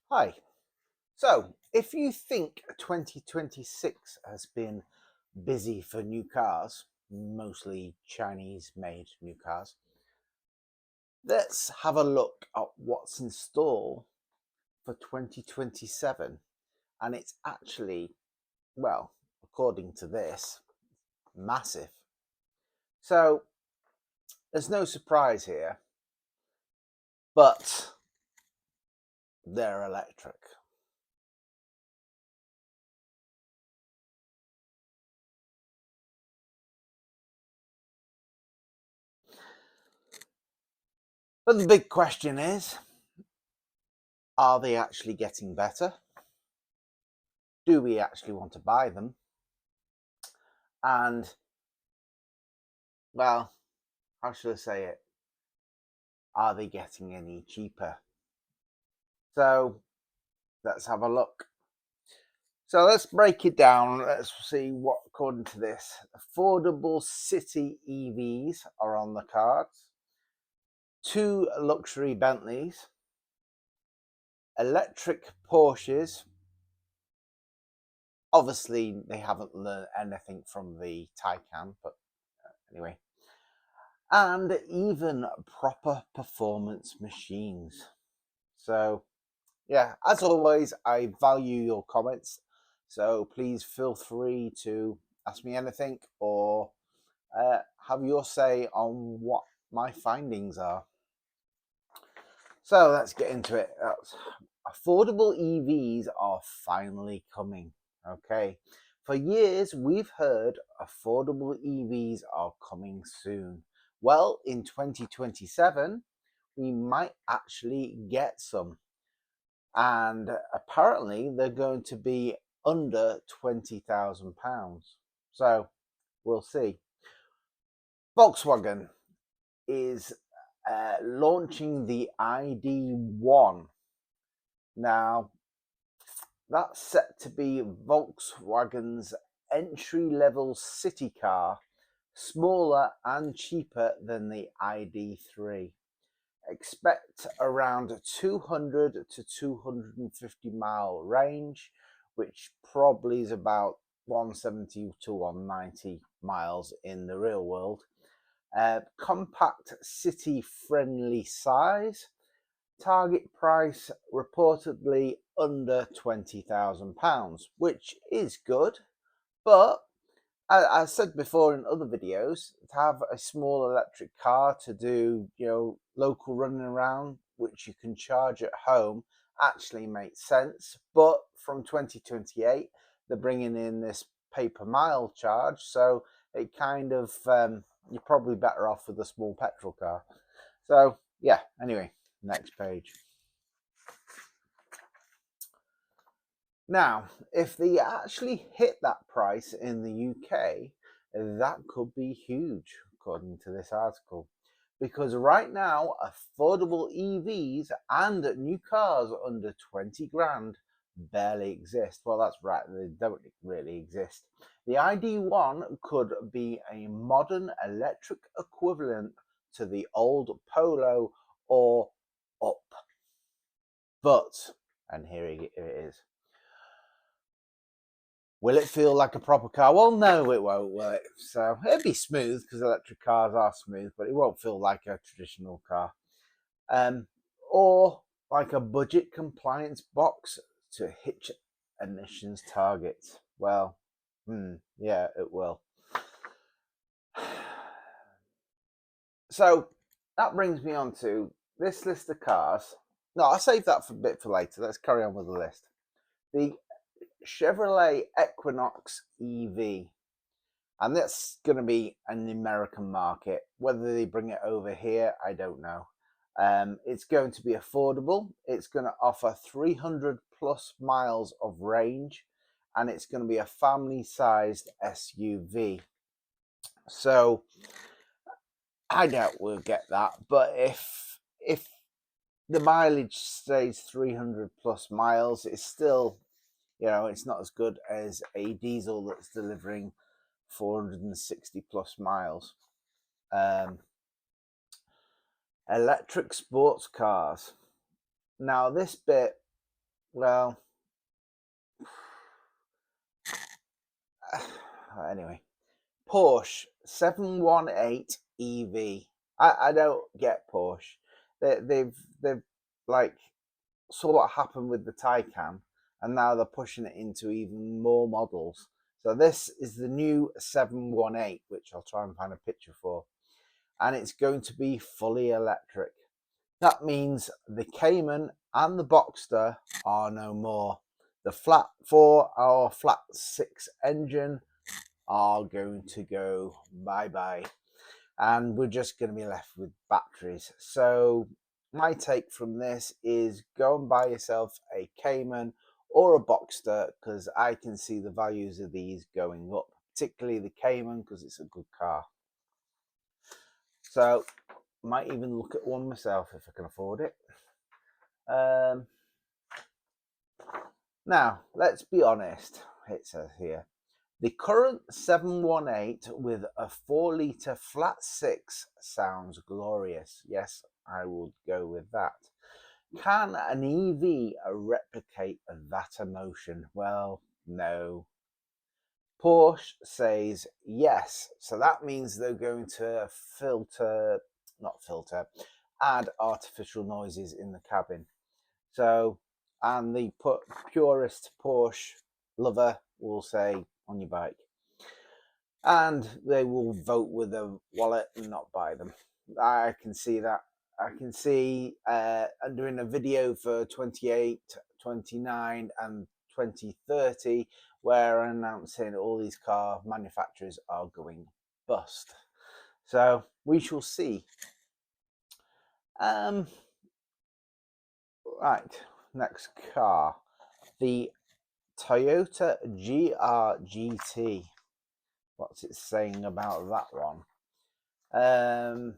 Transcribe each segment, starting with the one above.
Hi. So, if you think 2026 has been busy for new cars, mostly Chinese made new cars, let's have a look at what's in store for 2027. And it's actually, well, according to this, massive. So, there's no surprise here, but they're electric. But the big question is, are they actually getting better? Do we actually want to buy them? And, well, how should I say it? Are they getting any cheaper? So let's have a look. So let's break it down. Let's see what, according to this, affordable city EVs are on the cards, 2 luxury Bentleys, electric Porsches. Obviously, they haven't learned anything from the Taycan, but anyway, and even proper performance machines. So yeah, as always, I value your comments, so please feel free to ask me anything or have your say on what my findings are. So let's get into it. Affordable EVs are finally coming. Okay, for years we've heard affordable EVs are coming soon. Well, in 2027, we might actually get some, and apparently they're going to be under £20,000. So we'll see. Volkswagen is launching the ID.1. Now, that's set to be Volkswagen's entry level city car, smaller and cheaper than the ID.3. Expect around 200 to 250 mile range, which probably is about 170 to 190 miles in the real world. Compact city friendly size, target price reportedly under £20,000, which is good, but I said before in other videos, to have a small electric car to do, local running around, which you can charge at home, actually makes sense. But from 2028, they're bringing in this pay per mile charge, so it kind of you're probably better off with a small petrol car. So yeah. Anyway, next page. Now, if they actually hit that price in the UK, that could be huge, according to this article. Because right now, affordable EVs and new cars under 20 grand barely exist. Well, that's right, they don't really exist. The ID.1 could be a modern electric equivalent to the old Polo or up. But, and here it is. Will it feel like a proper car? Well, no, it won't, will it? So it'll be smooth because electric cars are smooth, but it won't feel like a traditional car. Or like a budget compliance box to hitch emissions targets. Well, yeah, it will. So that brings me on to this list of cars. No, I'll save that for a bit for later. Let's carry on with the list. The Chevrolet Equinox EV. And that's going to be an American market. Whether they bring it over here, I don't know. It's going to be affordable. It's going to offer 300 plus miles of range, and it's going to be a family-sized SUV. So I doubt we'll get that, but if the mileage stays 300 plus miles, it's still, it's not as good as a diesel that's delivering 460 plus miles. Electric sports cars. Now, this bit well, anyway, Porsche 718 EV. I don't get Porsche. They've like saw what happened with the Taycan, and now they're pushing it into even more models. So this is the new 718, which I'll try and find a picture for, and it's going to be fully electric. That means the Cayman and the Boxster are no more. The flat 4 or flat 6 engine are going to go bye-bye, and we're just going to be left with batteries. So my take from this is go and buy yourself a Cayman or a Boxster, because I can see the values of these going up, particularly the Cayman because it's a good car. So might even look at one myself if I can afford it. Now let's be honest, it says here the current 718 with a 4-litre flat 6 sounds glorious. Yes, I would go with that. Can an EV replicate that emotion? Well, no. Porsche says yes. So that means they're going to add artificial noises in the cabin. So, and the purist Porsche lover will say on your bike. And they will vote with a wallet and not buy them. I can see that. I can see I'm doing a video for 28, 29 and 2030 where I'm announcing all these car manufacturers are going bust. So we shall see. Right, next car. The Toyota GR-GT. What's it saying about that one?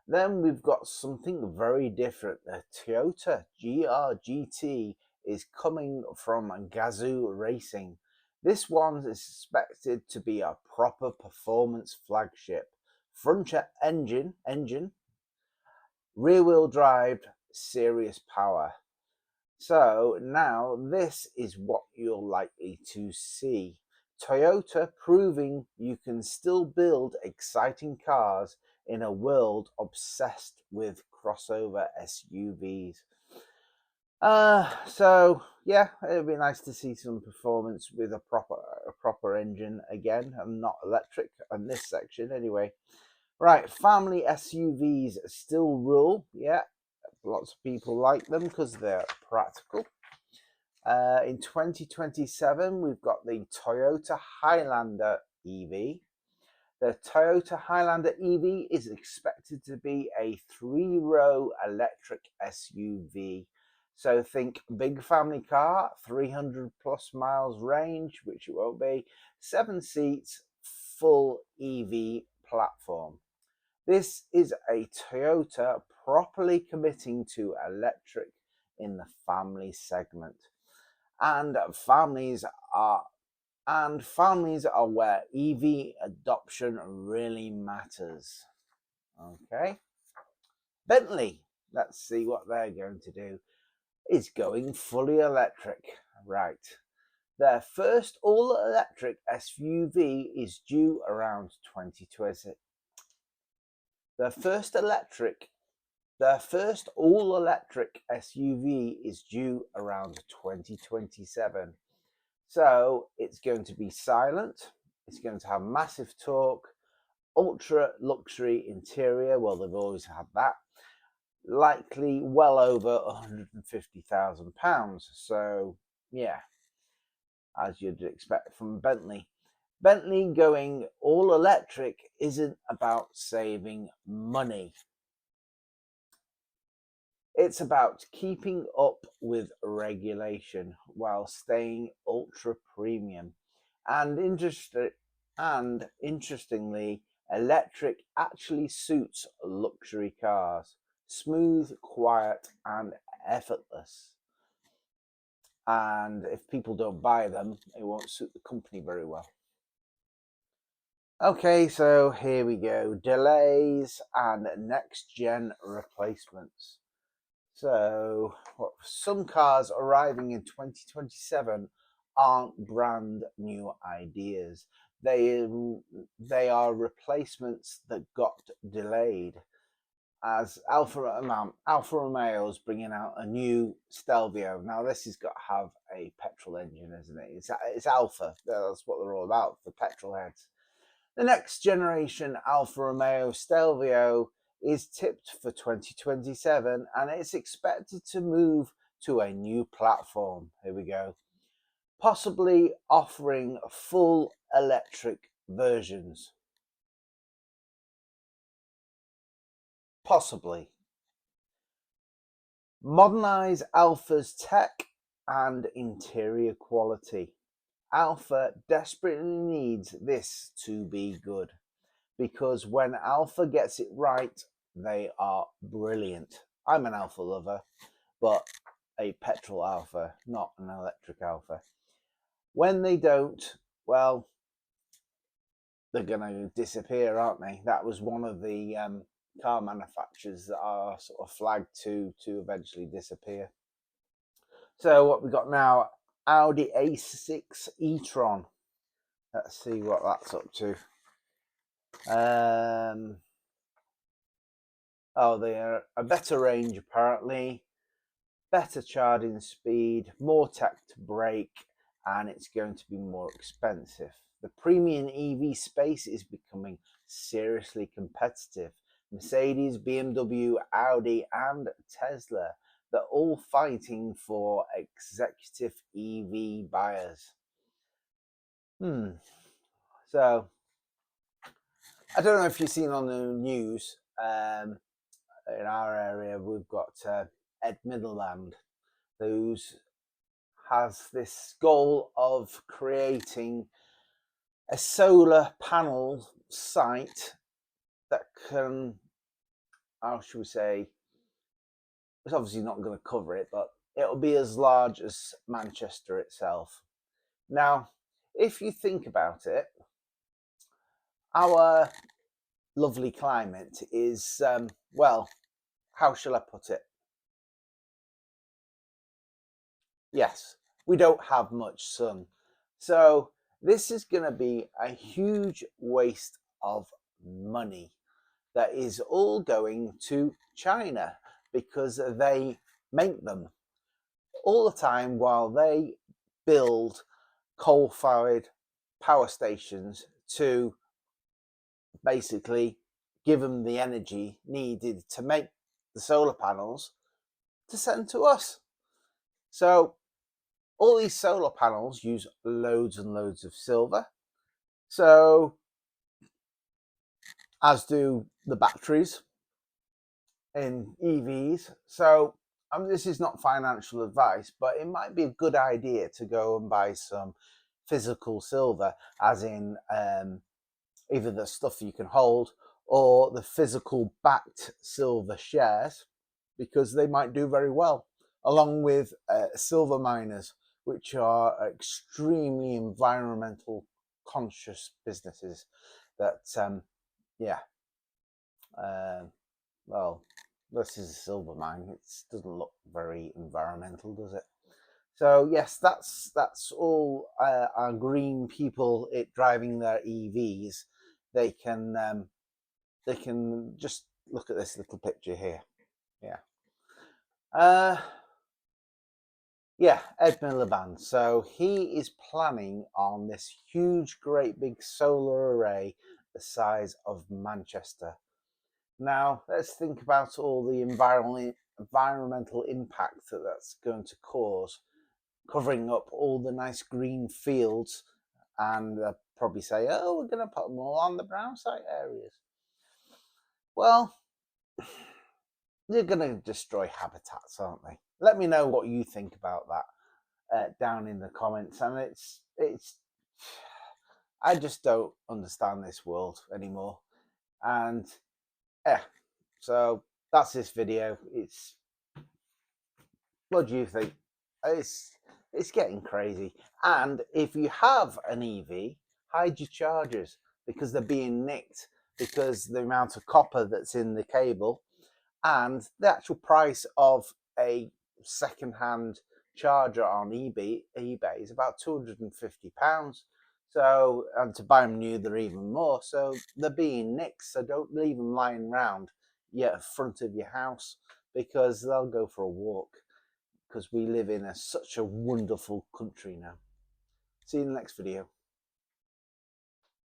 Then we've got something very different. The Toyota GR-GT is coming from Gazoo Racing. This one is expected to be a proper performance flagship. Front engine, rear-wheel drive, serious power. So now this is what you're likely to see. Toyota proving you can still build exciting cars in a world obsessed with crossover SUVs. So yeah, it'd be nice to see some performance with a proper engine again, and not electric on this section anyway. Right, family SUVs still rule. Yeah, lots of people like them because they're practical. In 2027, we've got the Toyota Highlander EV. The Toyota Highlander EV is expected to be a 3-row electric SUV. So think big family car, 300 plus miles range, which it won't be, 7 seats, full EV platform. This is a Toyota properly committing to electric in the family segment. And families are where EV adoption really matters. Okay. Bentley, let's see what they're going to do, is going fully electric. Right. Their first all-electric SUV is due around 2020. Their first all-electric SUV is due around 2027. So it's going to be silent. It's going to have massive torque, ultra luxury interior. Well, they've always had that. Likely well over £150,000. So yeah, as you'd expect from Bentley. Bentley going all electric isn't about saving money. It's about keeping up with regulation while staying ultra premium. And interestingly, electric actually suits luxury cars. Smooth, quiet, and effortless. And if people don't buy them, it won't suit the company very well. Okay, so here we go. Delays and next gen replacements. So, what some cars arriving in 2027 aren't brand new ideas. They are replacements that got delayed. As Alfa Romeo's bringing out a new Stelvio. Now this has got to have a petrol engine, isn't it? It's Alfa. That's what they're all about, for petrol heads. The next generation Alfa Romeo Stelvio is tipped for 2027, and it's expected to move to a new platform. Here we go. Possibly offering full electric versions. Possibly. Modernize Alfa's tech and interior quality. Alfa desperately needs this to be good, because when Alfa gets it right, they are brilliant. I'm an Alfa lover, but a petrol Alfa, not an electric Alfa. When they don't, well, they're going to disappear, aren't they? That was one of the car manufacturers that are sort of flagged to eventually disappear. So what we got now, Audi A6 e-tron. Let's see what that's up to. Oh, they're a better range apparently, better charging speed, more tech to brake, and it's going to be more expensive. The premium EV space is becoming seriously competitive. Mercedes, BMW, Audi, and Tesla, they're all fighting for executive EV buyers. So, I don't know if you've seen on the news, in our area, we've got Ed Middleland, who has this goal of creating a solar panel site that can, how should we say, it's obviously not going to cover it, but it'll be as large as Manchester itself. Now, if you think about it, our lovely climate is, well, how shall I put it? Yes, we don't have much sun. So this is going to be a huge waste of money that is all going to China, because they make them all the time while they build coal-fired power stations to basically give them the energy needed to make the solar panels to send to us. So all these solar panels use loads and loads of silver, so as do the batteries in EVs. So this is not financial advice, but it might be a good idea to go and buy some physical silver, as in either the stuff you can hold or the physical backed silver shares, because they might do very well, along with silver miners, which are extremely environmental conscious businesses that, well, this is a silver mine. It doesn't look very environmental, does it? So yes, that's all our green people driving their EVs. They can just look at this little picture here. Ed Miliband. So he is planning on this huge, great big solar array the size of Manchester. Now, let's think about all the environmental impact that that's going to cause, covering up all the nice green fields, and probably say, oh, we're going to put them all on the brown site areas. Well, they're going to destroy habitats, aren't they? Let me know what you think about that down in the comments. And it's I just don't understand this world anymore. And so that's this video. What do you think? It's getting crazy. And if you have an EV, hide your chargers, because they're being nicked, because the amount of copper that's in the cable and the actual price of a second-hand charger on eBay is about £250. So, and to buy them new, they're even more. So they're being nicked. So don't leave them lying around in front of your house, because they'll go for a walk. Because we live in such a wonderful country now. See you in the next video.